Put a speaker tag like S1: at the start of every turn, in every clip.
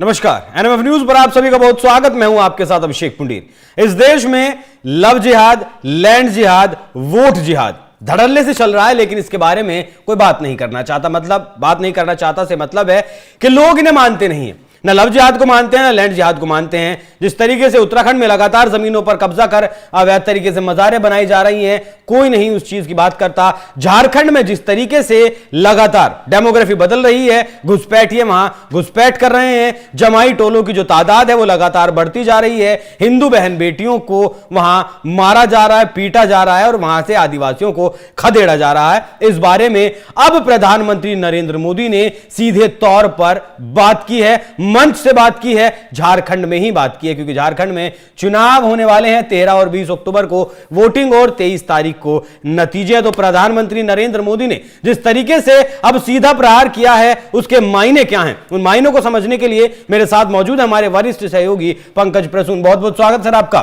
S1: नमस्कार, NMF news पर आप सभी का बहुत स्वागत। मैं हूं आपके साथ अभिषेक पुंडीर। इस देश में लव जिहाद, लैंड जिहाद, वोट जिहाद धड़ल्ले से चल रहा है, लेकिन इसके बारे में कोई बात नहीं करना चाहता। बात नहीं करना चाहता से मतलब है कि लोग इन्हें मानते नहीं है। न लव जिहाद को मानते हैं, न लैंड जिहाद को मानते हैं। जिस तरीके से उत्तराखंड में लगातार जमीनों पर कब्जा कर अवैध तरीके से मजारें बनाई जा रही हैं, कोई नहीं उस चीज की बात करता। झारखंड में जिस तरीके से लगातार डेमोग्राफी बदल रही है, घुसपैठिए वहां घुसपैठ कर रहे हैं, जमाई टोलों की जो तादाद है वो लगातार बढ़ती जा रही है। हिंदू बहन बेटियों को वहां मारा जा रहा है, पीटा जा रहा है और वहां से आदिवासियों को खदेड़ा जा रहा है। इस बारे में अब प्रधानमंत्री नरेंद्र मोदी ने सीधे तौर पर बात की है, मंच से बात की है, झारखंड में ही बात की है, क्योंकि झारखंड में चुनाव होने वाले हैं 13 और 20 अक्टूबर को वोटिंग और 23 तारीख को नतीजे। तो प्रधानमंत्री नरेंद्र मोदी ने जिस तरीके से अब सीधा प्रहार किया है, उसके मायने क्या हैं, उन मायनों को समझने के लिए मेरे साथ मौजूद है हमारे वरिष्ठ सहयोगी पंकज प्रसून। बहुत बहुत स्वागत सर आपका।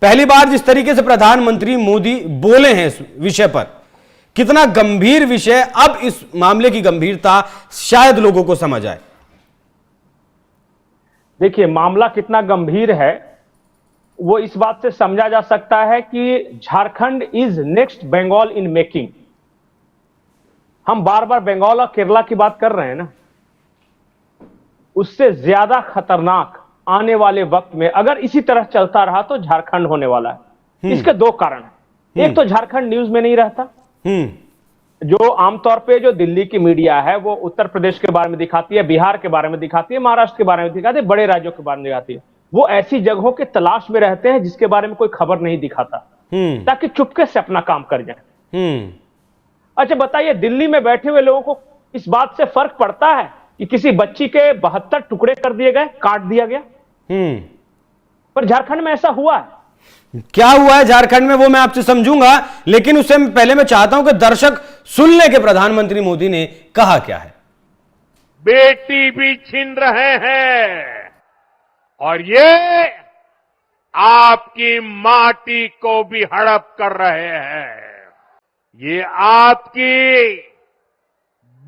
S1: पहली बार जिस तरीके से प्रधानमंत्री मोदी बोले हैं इस विषय पर, कितना गंभीर विषय, अब इस मामले की गंभीरता शायद लोगों को समझ आए।
S2: देखिए, मामला कितना गंभीर है वो इस बात से समझा जा सकता है कि Jharkhand is next Bengal in making. हम बार बार बंगाल और केरला की बात कर रहे हैं ना, उससे ज्यादा खतरनाक आने वाले वक्त में अगर इसी तरह चलता रहा तो झारखंड होने वाला है। इसके दो कारण हैं। एक तो झारखंड न्यूज में नहीं रहता। जो आमतौर पे जो दिल्ली की मीडिया है वो उत्तर प्रदेश के बारे में दिखाती है, बिहार के बारे में दिखाती है, महाराष्ट्र के बारे में दिखाती है, बड़े राज्यों के बारे में दिखाती है। वो ऐसी जगहों के तलाश में रहते हैं जिसके बारे में कोई खबर नहीं दिखाता, ताकि चुपके से अपना काम कर जाए। अच्छा बताइए, दिल्ली में बैठे हुए लोगों को इस बात से फर्क पड़ता है कि किसी बच्ची के 72 टुकड़े कर दिए गए, काट दिया गया? पर झारखंड में ऐसा हुआ है।
S1: क्या हुआ है झारखंड में वो मैं आपसे समझूंगा, लेकिन उससे पहले मैं चाहता हूं कि दर्शक सुन ले कि प्रधानमंत्री मोदी ने कहा क्या है।
S3: बेटी भी छीन रहे हैं और ये आपकी माटी को भी हड़प कर रहे हैं। ये आपकी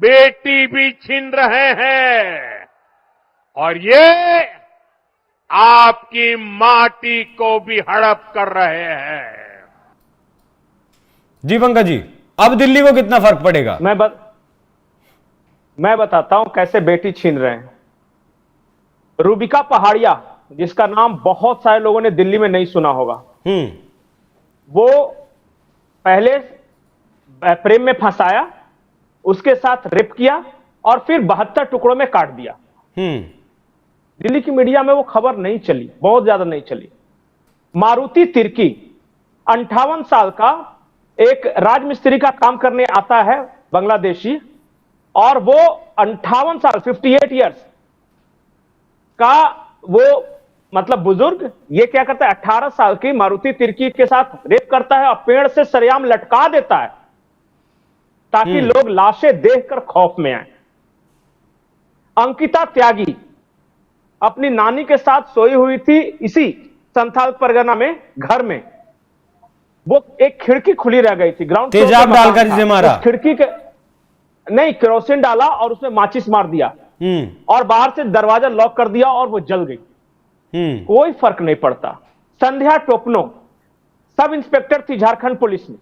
S3: बेटी भी छीन रहे हैं और ये आपकी माटी को भी हड़प कर रहे हैं।
S1: जी पंकज जी, अब दिल्ली को कितना फर्क पड़ेगा?
S2: मैं बताता हूं कैसे बेटी छीन रहे हैं। रूबिका पहाड़िया, जिसका नाम बहुत सारे लोगों ने दिल्ली में नहीं सुना होगा, वो पहले प्रेम में फंसाया, उसके साथ रेप किया और फिर 72 टुकड़ों में काट दिया। दिल्ली की मीडिया में वो खबर नहीं चली, बहुत ज्यादा नहीं चली। मारुति तिर्की 58 साल का एक राजमिस्त्री का काम करने आता है, बांग्लादेशी, और वो 58 साल 58 इयर्स का वो मतलब बुजुर्ग, ये क्या करता है, 18 साल की मारुति तिर्की के साथ रेप करता है और पेड़ से सरेआम लटका देता है ताकि लोग लाशें देखकर खौफ में आए। अंकिता त्यागी अपनी नानी के साथ सोई हुई थी इसी संथाल परगना में, घर में। वो एक खिड़की खुली रह गई थी, ग्राउंड फ्लोर
S1: तेजाब डालकर इसे मारा?
S2: खिड़की के नहीं, केरोसिन डाला और उसमें माचिस मार दिया और बाहर से दरवाजा लॉक कर दिया और वो जल गई। कोई फर्क नहीं पड़ता। संध्या टोपनो सब इंस्पेक्टर थी झारखंड पुलिस में।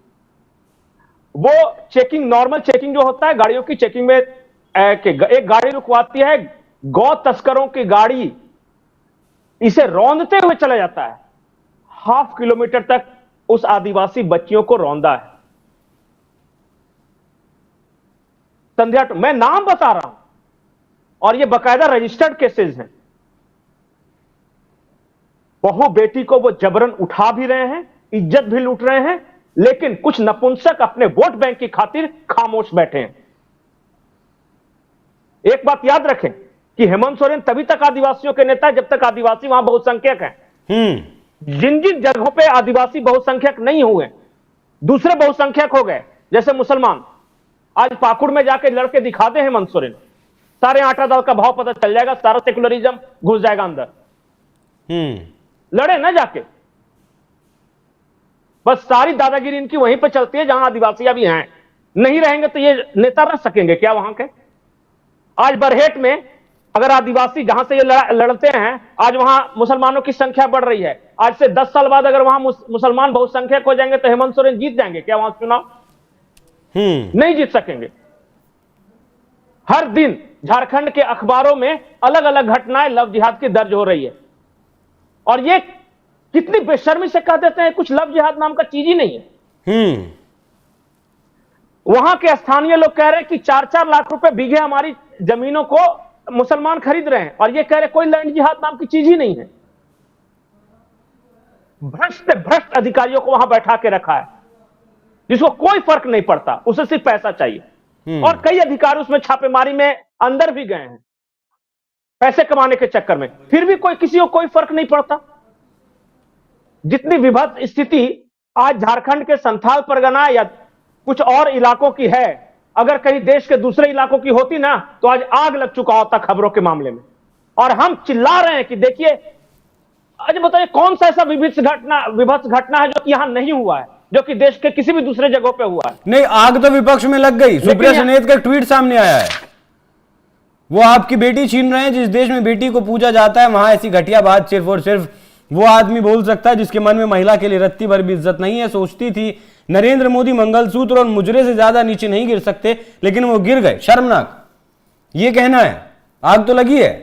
S2: वो चेकिंग, नॉर्मल चेकिंग जो होता है गाड़ियों की चेकिंग में, एक गाड़ी रुकवाती है, गौ तस्करों की गाड़ी, इसे रौंदते हुए चला जाता है। 1/2 किलोमीटर तक उस आदिवासी बच्चियों को रौंदा है। संध्या, मैं नाम बता रहा हूं और ये बकायदा रजिस्टर्ड केसेस हैं। बहू बेटी को वो जबरन उठा भी रहे हैं, इज्जत भी लूट रहे हैं, लेकिन कुछ नपुंसक अपने वोट बैंक की खातिर खामोश बैठे हैं। एक बात याद रखें कि हेमंत सोरेन तभी तक आदिवासियों के नेता है जब तक आदिवासी वहां बहुसंख्यक हैं। जिन जिन जगहों पे आदिवासी बहुसंख्यक नहीं हुए, दूसरे बहुसंख्यक हो गए, जैसे मुसलमान, आज पाकुड़ में जाके लड़के दिखा दे हेमंत सोरेन, सारे आटा दाल का भाव पता चल जाएगा, सारा सेकुलरिज्म घुस जाएगा अंदर। लड़े ना जाके, बस सारी दादागिरी इनकी वहीं पे चलती है जहां आदिवासी अभी हैं। नहीं रहेंगे तो ये नेता रह सकेंगे क्या वहां के? आज बरहेट में अगर आदिवासी जहां से ये लड़ते हैं, आज वहां मुसलमानों की संख्या बढ़ रही है, आज से 10 साल बाद अगर वहां मुसलमान बहुसंख्यक हो जाएंगे तो हेमंत सोरेन जीत जाएंगे क्या वहां चुनाव? नहीं जीत सकेंगे। हर दिन झारखंड के अखबारों में अलग अलग घटनाएं लव जिहाद की दर्ज हो रही है, और ये कितनी बेशर्मी से कह देते हैं कुछ लव जिहाद नाम का चीज ही नहीं है। वहां के स्थानीय लोग कह रहे हैं कि 4-4 लाख रुपए बीघे हमारी जमीनों को मुसलमान खरीद रहे हैं, और ये कह रहे कोई लैंड जिहाद नाम की चीज ही नहीं है। भ्रष्ट भ्रष्ट अधिकारियों को वहां बैठा के रखा है, जिसको कोई फर्क नहीं पड़ता, उसे सिर्फ पैसा चाहिए। और कई अधिकारी उसमें छापेमारी में अंदर भी गए हैं पैसे कमाने के चक्कर में, फिर भी किसी को कोई फर्क नहीं पड़ता। जितनी विभत्स स्थिति आज झारखंड के संथाल परगना या कुछ और इलाकों की है, अगर कहीं देश के दूसरे इलाकों की होती ना तो आज आग लग चुका होता खबरों के मामले में। और हम चिल्ला रहे हैं कि देखिए, आज बताइए कौन सा ऐसा विभत्स घटना है जो कि यहां नहीं हुआ है, जो कि देश के किसी भी दूसरे जगहों पे हुआ है।
S1: नहीं, आग तो विपक्ष में लग गई। सुप्रिया सुनेत का ट्वीट सामने आया है, वो आपकी बेटी छीन रहे हैं। जिस देश में बेटी को पूजा जाता है वहां ऐसी घटिया बात सिर्फ और सिर्फ वो आदमी बोल सकता है जिसके मन में महिला के लिए रत्ती भर भी इज्जत नहीं है। सोचती थी नरेंद्र मोदी मंगलसूत्र और मुजरे से ज्यादा नीचे नहीं गिर सकते, लेकिन वो गिर गए। शर्मनाक, ये कहना है। आग तो लगी है।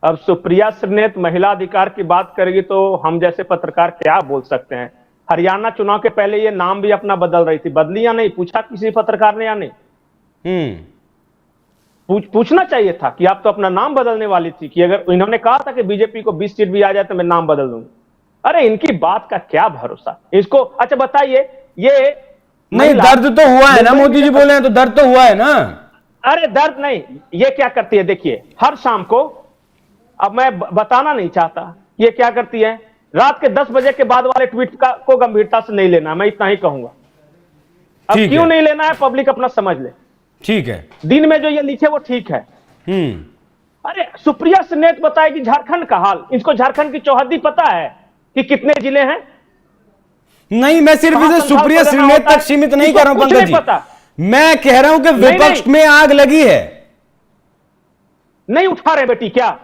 S2: अब सुप्रिया सुनेत महिला अधिकार की बात करेगी तो हम जैसे पत्रकार क्या बोल सकते हैं। हरियाणा चुनाव के पहले ये नाम भी अपना बदल रही थी, बदली या नहीं पूछा किसी पत्रकार ने या नहीं? पूछना चाहिए था कि आप तो अपना नाम बदलने वाली थी, कि अगर इन्होंने कहा था कि बीजेपी को 20 सीट भी आ जाए तो मैं नाम बदल दूंगा। अरे इनकी बात का क्या भरोसा इसको। अच्छा बताइए, ये
S1: नहीं, दर्द तो हुआ है ना, मोदी जी बोले हैं तो दर्द तो हुआ है ना।
S2: अरे दर्द नहीं, ये क्या करती है देखिए, हर शाम को, अब मैं बताना नहीं चाहता ये क्या करती है, रात के 10 बजे के बाद वाले ट्वीट को गंभीरता से नहीं लेना, मैं इतना ही कहूंगा। अब क्यों नहीं लेना है पब्लिक अपना समझ ले।
S1: ठीक है,
S2: दिन में जो ये लिखे वो ठीक है। अरे सुप्रिया सुनेत बताएगी झारखंड का हाल, इसको झारखंड की चौहद्दी पता है कि कितने जिले हैं?
S1: नहीं, मैं सिर्फ इसे सुप्रिया सुनेत तक सीमित नहीं कर रहा हूं पंकज जी, मैं कह रहा हूं कि विपक्ष में आग लगी है।
S2: नहीं उठा रहे बेटी क्या?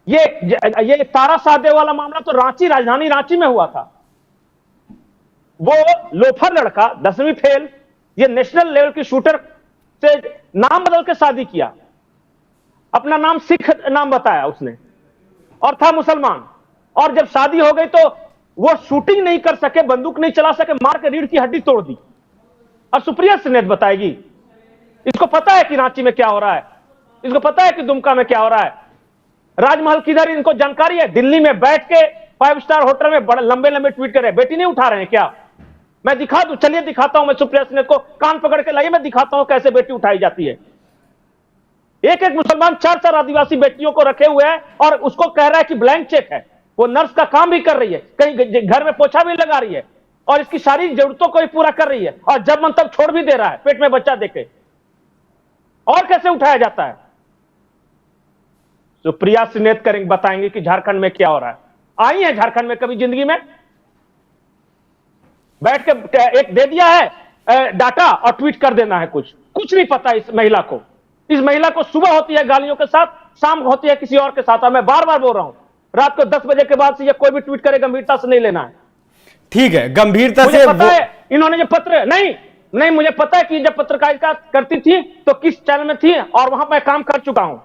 S2: ये तारा साधे वाला मामला तो रांची, राजधानी रांची में हुआ था। वो लोफर लड़का 10वीं फेल, ये नेशनल लेवल की शूटर से नाम बदल के शादी किया, अपना नाम सिख नाम बताया उसने, और था मुसलमान। और जब शादी हो गई तो वो शूटिंग नहीं कर सके, बंदूक नहीं चला सके, मार के रीढ़ की हड्डी तोड़ दी। और सुप्रिया सुनेत बताएगी, इसको पता है कि रांची में क्या हो रहा है, इसको पता है कि दुमका में क्या हो रहा है, राजमहल किधर, इनको जानकारी है। दिल्ली में बैठ के 5 स्टार होटल में बड़े लंबे लंबे ट्वीट कर रहे हैं। बेटी नहीं उठा रहे हैं क्या? मैं दिखा दूं, चलिए दिखाता हूं। मैं सुप्रिया सुनेत को कान पकड़ के लाइए, मैं दिखाता हूं कैसे बेटी उठाई जाती है। एक एक मुसलमान 4-4 आदिवासी बेटियों को रखे हुए है और उसको कह रहा है कि ब्लैंक चेक है। वो नर्स का काम भी कर रही है, कहीं घर में पोछा भी लगा रही है, और इसकी सारी जरूरतों को भी पूरा कर रही है, और जब मन तब छोड़ भी दे रहा है पेट में बच्चा देके। और कैसे उठाया जाता है? सुप्रिया सुनेत करेंगे, बताएंगे कि झारखंड में क्या हो रहा है। आई है झारखंड में कभी जिंदगी में? बैठ के एक दे दिया है डाटा और ट्वीट कर देना है, कुछ नहीं पता इस महिला को। इस महिला को सुबह होती है गालियों के साथ, शाम होती है किसी और के साथ। और मैं बार बार बोल रहा हूं, रात को 10 बजे के बाद से ये कोई भी ट्वीट करे गंभीरता से नहीं लेना है।
S1: ठीक है, गंभीरता से
S2: पता है इन्होंने जो पत्र नहीं मुझे पता है कि जब पत्रकारिता करती थी तो किस चैनल में थी, और वहां मैं काम कर चुका हूं।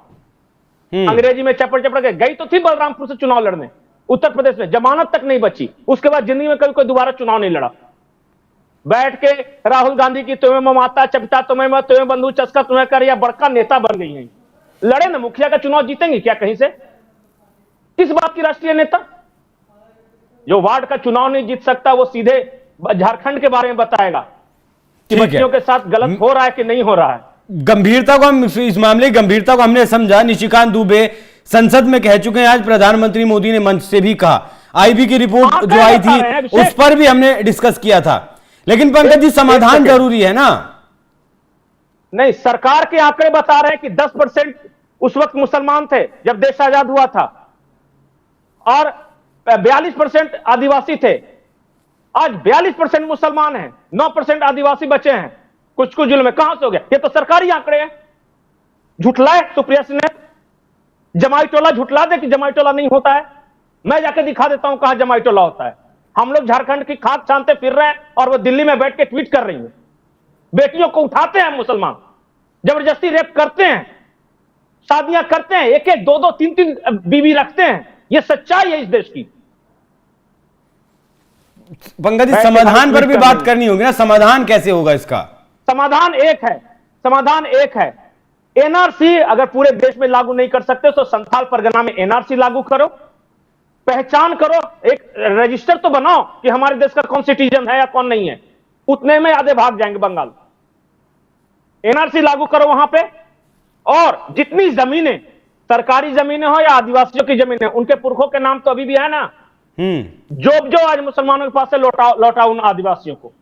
S2: अंग्रेजी में चपड़ के गई तो थी बलरामपुर से चुनाव लड़ने, उत्तर प्रदेश में जमानत तक नहीं बची। उसके बाद जिंदगी में कभी कोई दोबारा चुनाव नहीं लड़ा। बैठ के राहुल गांधी की तुम्हें माता चपटा, तुम्हें बंधु चस्का, तुम्हें कर, या बड़का नेता बन गई है। लड़े ना, मुखिया का चुनाव जीतेंगे क्या कहीं से? किस बात की राष्ट्रीय नेता? जो वार्ड का चुनाव नहीं जीत सकता वो सीधे झारखंड के बारे में बताएगा कि बच्चियों के साथ गलत हो रहा है कि नहीं हो रहा है।
S1: गंभीरता को हम, इस मामले की गंभीरता को हमने समझा। निशिकांत दुबे संसद में कह चुके हैं, आज प्रधानमंत्री मोदी ने मंच से भी कहा। आईबी की रिपोर्ट जो आई थी उस पर भी हमने डिस्कस किया था। लेकिन पंकज जी, समाधान जरूरी है ना?
S2: नहीं, सरकार के आंकड़े बता रहे हैं कि 10% उस वक्त मुसलमान थे जब देश आजाद हुआ था, और 42% आदिवासी थे। आज 42% मुसलमान हैं, 9% आदिवासी बचे हैं। कुछ जिलों में कहां से हो गया? ये तो सरकारी आंकड़े हैं। झुठलाए सुप्रिया सिंह ने, जमाई टोला झुठला दे कि जमाई टोला नहीं होता है। मैं जाके दिखा देता हूं कहां जमाई टोला होता है। हम लोग झारखंड की खाक छानते फिर रहे हैं और वो दिल्ली में बैठ के ट्वीट कर रही है। बेटियों को उठाते हैं मुसलमान, जबरदस्ती रेप करते हैं, शादियां करते हैं, एक एक दो दो तीन तीन बीवी रखते हैं। ये सच्चाई है इस देश की।
S1: पंकज जी, समाधान पर भी बात करनी होगी ना, समाधान कैसे होगा इसका?
S2: समाधान एक है, समाधान एक है। एनआरसी अगर पूरे देश में लागू नहीं कर सकते तो संथाल परगना में एनआरसी लागू करो, पहचान करो, एक रजिस्टर तो बनाओ कि हमारे देश का कौन सिटीजन है या कौन नहीं है। उतने में आधे भाग जाएंगे बंगाल। एनआरसी लागू करो वहां पे, और जितनी जमीनें, सरकारी जमीनें हो या आदिवासियों की जमीनें, उनके पुरखों के नाम तो अभी भी है ना, जो आज मुसलमानों के पास से लौटाओ उन आदिवासियों को।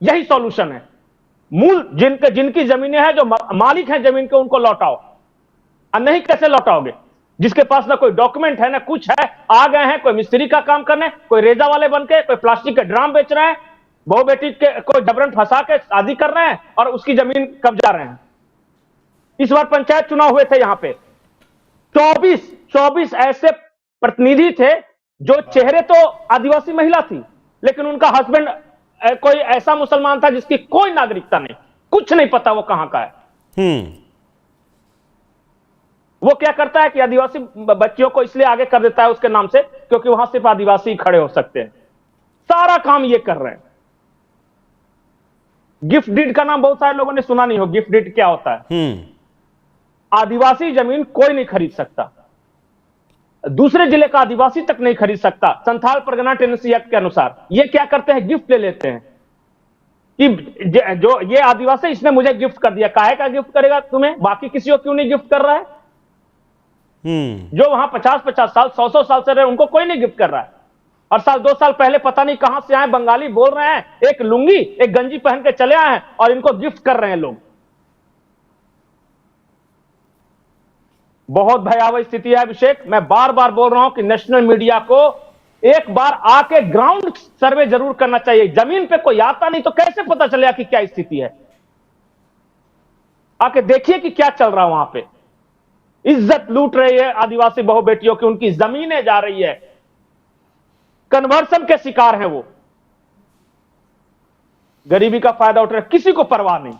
S2: यही सॉल्यूशन है। मूल जिनकी जमीनें हैं, जो मालिक हैं जमीन के, उनको लौटाओ। और नहीं कैसे लौटाओगे? जिसके पास ना कोई डॉक्यूमेंट है ना कुछ है, आ गए हैं कोई मिस्त्री का काम करने, कोई रेजा वाले बनके, कोई प्लास्टिक के ड्राम बेच रहे हैं, बहू बेटी के कोई जबरन फंसा के शादी कर रहे हैं और उसकी जमीन कब्जा रहे हैं। इस बार पंचायत चुनाव हुए थे, यहां पे 24 ऐसे प्रतिनिधि थे जो चेहरे तो आदिवासी महिला थी, लेकिन उनका हस्बैंड कोई ऐसा मुसलमान था जिसकी कोई नागरिकता नहीं, कुछ नहीं पता वो कहां का है। वो क्या करता है कि आदिवासी बच्चियों को इसलिए आगे कर देता है उसके नाम से क्योंकि वहां सिर्फ आदिवासी खड़े हो सकते हैं। सारा काम ये कर रहे हैं। गिफ्ट डीड का नाम बहुत सारे लोगों ने सुना नहीं हो। गिफ्ट डीड क्या होता है? आदिवासी जमीन कोई नहीं खरीद सकता, दूसरे जिले का आदिवासी तक नहीं खरीद सकता। संथाल परगना टेनेंसी एक्ट के अनुसार ये क्या करते हैं, गिफ्ट ले लेते हैं कि जो ये आदिवासी, इसने मुझे गिफ्ट कर दिया। काहे का गिफ्ट करेगा तुम्हें? बाकी किसी को क्यों नहीं गिफ्ट कर रहा है? जो वहां 50-50 साल 100 साल से रहे उनको कोई नहीं गिफ्ट कर रहा है। और साल 2 साल पहले पता नहीं कहां से आए बंगाली, बोल रहे हैं एक लुंगी एक गंजी पहन के चले आए हैं और इनको गिफ्ट कर रहे हैं लोग। बहुत भयावह स्थिति है अभिषेक। मैं बार बार बोल रहा हूं कि नेशनल मीडिया को एक बार आके ग्राउंड सर्वे जरूर करना चाहिए। जमीन पे कोई आता नहीं तो कैसे पता चलेगा कि क्या स्थिति है? आके देखिए कि क्या चल रहा है वहां पे। इज्जत लूट रही है आदिवासी बहु बेटियों की, उनकी जमीनें जा रही है, कन्वर्सन के शिकार हैं वो, गरीबी का फायदा उठ रहा है, किसी को परवाह नहीं।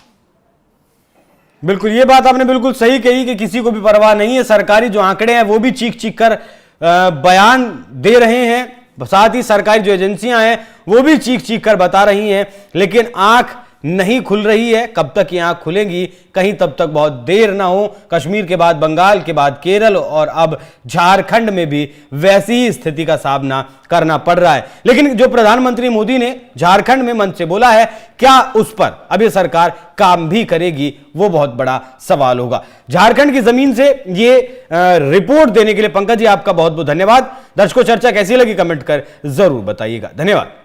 S1: बिल्कुल, ये बात आपने बिल्कुल सही कही कि किसी को भी परवाह नहीं है। सरकारी जो आंकड़े हैं वो भी चीख चीख कर बयान दे रहे हैं, साथ ही सरकारी जो एजेंसियां हैं वो भी चीख चीख कर बता रही हैं, लेकिन आंख नहीं खुल रही है। कब तक ये आंख खुलेंगी, कहीं तब तक बहुत देर ना हो। कश्मीर के बाद बंगाल के बाद केरल और अब झारखंड में भी वैसी ही स्थिति का सामना करना पड़ रहा है। लेकिन जो प्रधानमंत्री मोदी ने झारखंड में मंच से बोला है, क्या उस पर अब ये सरकार काम भी करेगी, वो बहुत बड़ा सवाल होगा। झारखंड की जमीन से ये रिपोर्ट देने के लिए पंकज जी आपका बहुत बहुत धन्यवाद। दर्शकों, चर्चा कैसी लगी कमेंट कर जरूर बताइएगा। धन्यवाद।